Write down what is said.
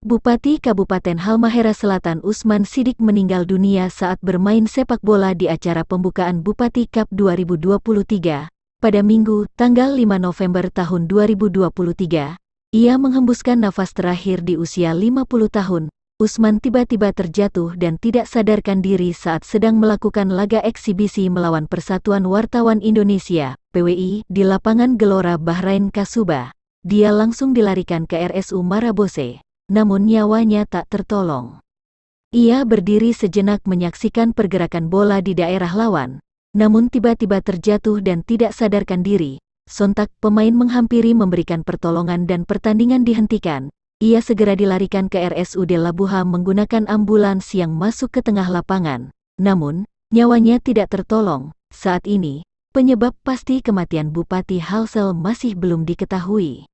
Bupati Kabupaten Halmahera Selatan Usman Sidik meninggal dunia saat bermain sepak bola di acara pembukaan Bupati Cup 2023. Pada Minggu, tanggal 5 November tahun 2023, ia menghembuskan nafas terakhir di usia 50 tahun. Usman tiba-tiba terjatuh dan tidak sadarkan diri saat sedang melakukan laga eksibisi melawan Persatuan Wartawan Indonesia, PWI, di lapangan Gelora Bahrain Kasuba. Dia langsung dilarikan ke RSU Marabose. Namun nyawanya tak tertolong. Ia berdiri sejenak menyaksikan pergerakan bola di daerah lawan, namun tiba-tiba terjatuh dan tidak sadarkan diri. Sontak pemain menghampiri memberikan pertolongan dan pertandingan dihentikan. Ia segera dilarikan ke RSUD Labuha menggunakan ambulans yang masuk ke tengah lapangan. Namun, nyawanya tidak tertolong. Saat ini, penyebab pasti kematian Bupati Halsel masih belum diketahui.